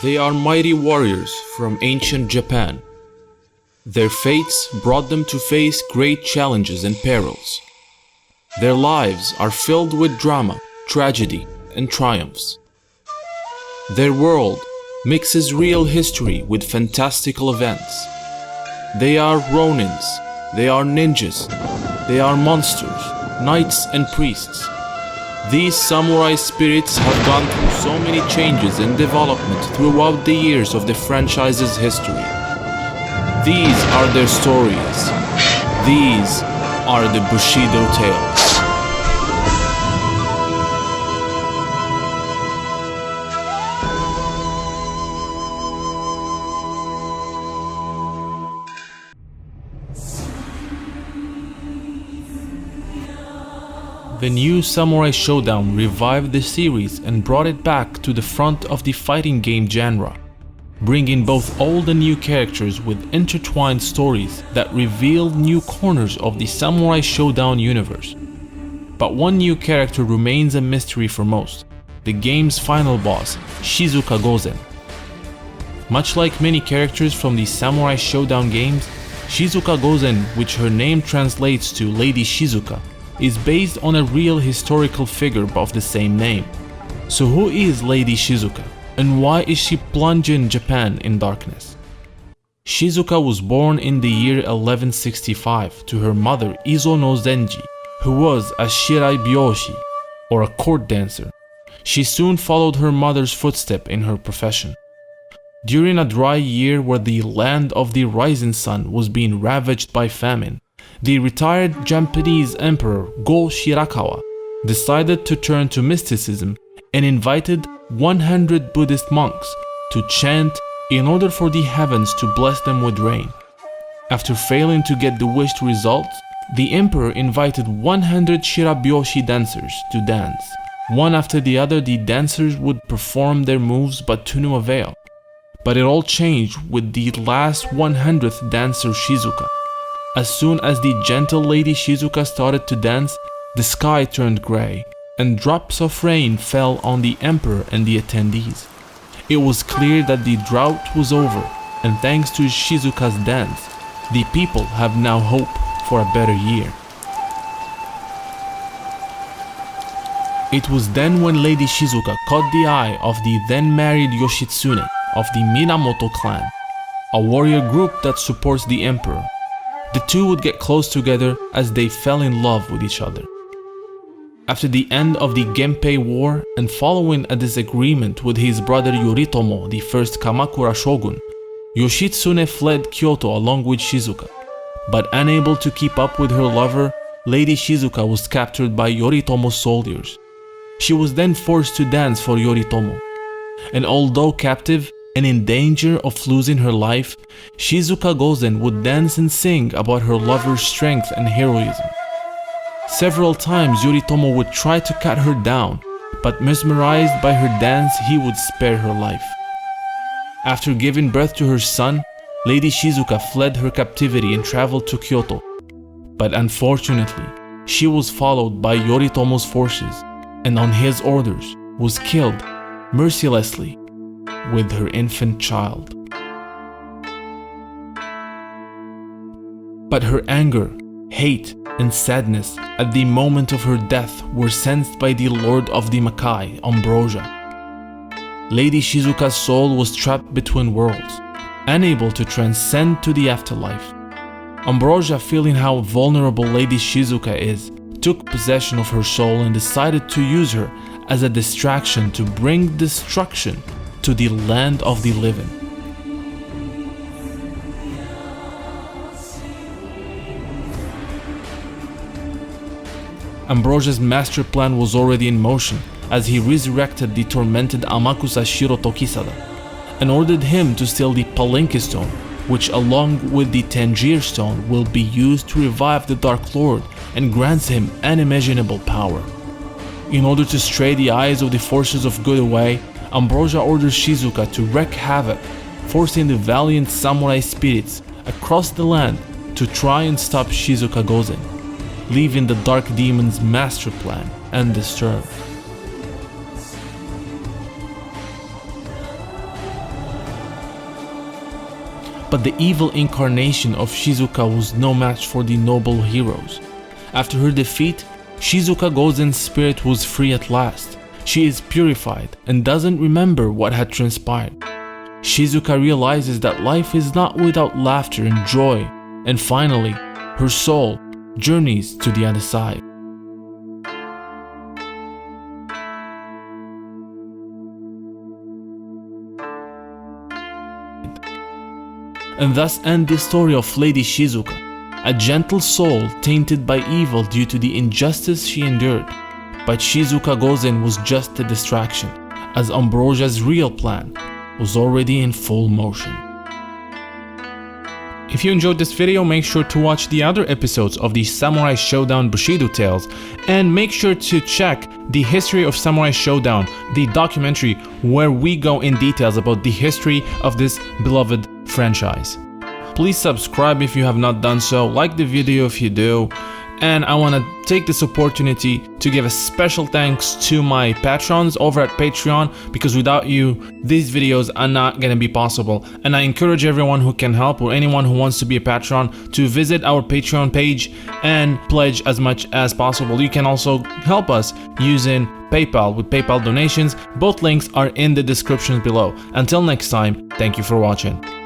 They are mighty warriors from ancient Japan. Their fates brought them to face great challenges and perils. Their lives are filled with drama, tragedy, and triumphs. Their world mixes real history with fantastical events. They are ronins, they are ninjas, they are monsters, knights and priests. These samurai spirits have gone through so many changes and development throughout the years of the franchise's history. These are their stories. These are the Bushido Tales. The new Samurai Shodown revived the series and brought it back to the front of the fighting game genre, bringing both old and new characters with intertwined stories that revealed new corners of the Samurai Shodown universe. But one new character remains a mystery for most: the game's final boss, Shizuka Gozen. Much like many characters from the Samurai Shodown games, Shizuka Gozen, which her name translates to Lady Shizuka, is based on a real historical figure of the same name. So who is Lady Shizuka, and why is she plunging Japan in darkness? Shizuka was born in the year 1165 to her mother Izo no Zenji, who was a shirai byoshi, or a court dancer. She soon followed her mother's footsteps in her profession. During a dry year where the land of the rising sun was being ravaged by famine, the retired Japanese emperor Go Shirakawa decided to turn to mysticism and invited 100 Buddhist monks to chant in order for the heavens to bless them with rain. After failing to get the wished results, the emperor invited 100 shirabyoshi dancers to dance. One after the other, the dancers would perform their moves, but to no avail. But it all changed with the last 100th dancer, Shizuka. As soon as the gentle Lady Shizuka started to dance, the sky turned grey, and drops of rain fell on the emperor and the attendees. It was clear that the drought was over, and thanks to Shizuka's dance, the people have now hope for a better year. It was then when Lady Shizuka caught the eye of the then married Yoshitsune of the Minamoto clan, a warrior group that supports the emperor. The two would get close together as they fell in love with each other. After the end of the Genpei War and following a disagreement with his brother Yoritomo, the first Kamakura shogun, Yoshitsune fled Kyoto along with Shizuka. But unable to keep up with her lover, Lady Shizuka was captured by Yoritomo's soldiers. She was then forced to dance for Yoritomo. And although captive and in danger of losing her life, Shizuka Gozen would dance and sing about her lover's strength and heroism. Several times Yoritomo would try to cut her down, but mesmerized by her dance, he would spare her life. After giving birth to her son, Lady Shizuka fled her captivity and traveled to Kyoto. But unfortunately, she was followed by Yoritomo's forces, and on his orders was killed mercilessly with her infant child. But her anger, hate, and sadness at the moment of her death were sensed by the Lord of the Makai, Ambrosia. Lady Shizuka's soul was trapped between worlds, unable to transcend to the afterlife. Ambrosia, feeling how vulnerable Lady Shizuka is, took possession of her soul and decided to use her as a distraction to bring destruction to the land of the living. Ambrosia's master plan was already in motion as he resurrected the tormented Amakusa Shiro Tokisada and ordered him to steal the Palinki Stone, which along with the Tangier Stone will be used to revive the Dark Lord and grants him unimaginable power. In order to stray the eyes of the forces of good away, Ambrosia orders Shizuka to wreak havoc, forcing the valiant samurai spirits across the land to try and stop Shizuka Gozen, leaving the Dark Demon's master plan undisturbed. but the evil incarnation of Shizuka was no match for the noble heroes. After her defeat, Shizuka Gozen's spirit was free at last. She is purified and doesn't remember what had transpired. Shizuka realizes that life is not without laughter and joy, and finally, her soul journeys to the other side. And thus ends the story of Lady Shizuka, a gentle soul tainted by evil due to the injustice she endured. But Shizuka Gozen was just a distraction, as Ambrosia's real plan was already in full motion. If you enjoyed this video, make sure to watch the other episodes of the Samurai Shodown Bushido Tales, and make sure to check the History of Samurai Shodown, the documentary where we go in details about the history of this beloved franchise. Please subscribe if you have not done so, like the video if you do, and I want to take this opportunity to give a special thanks to my patrons over at Patreon, because without you, these videos are not going to be possible. And I encourage everyone who can help, or anyone who wants to be a patron, to visit our Patreon page and pledge as much as possible. You can also help us using PayPal with PayPal donations. Both links are in the description below. Until next time, thank you for watching.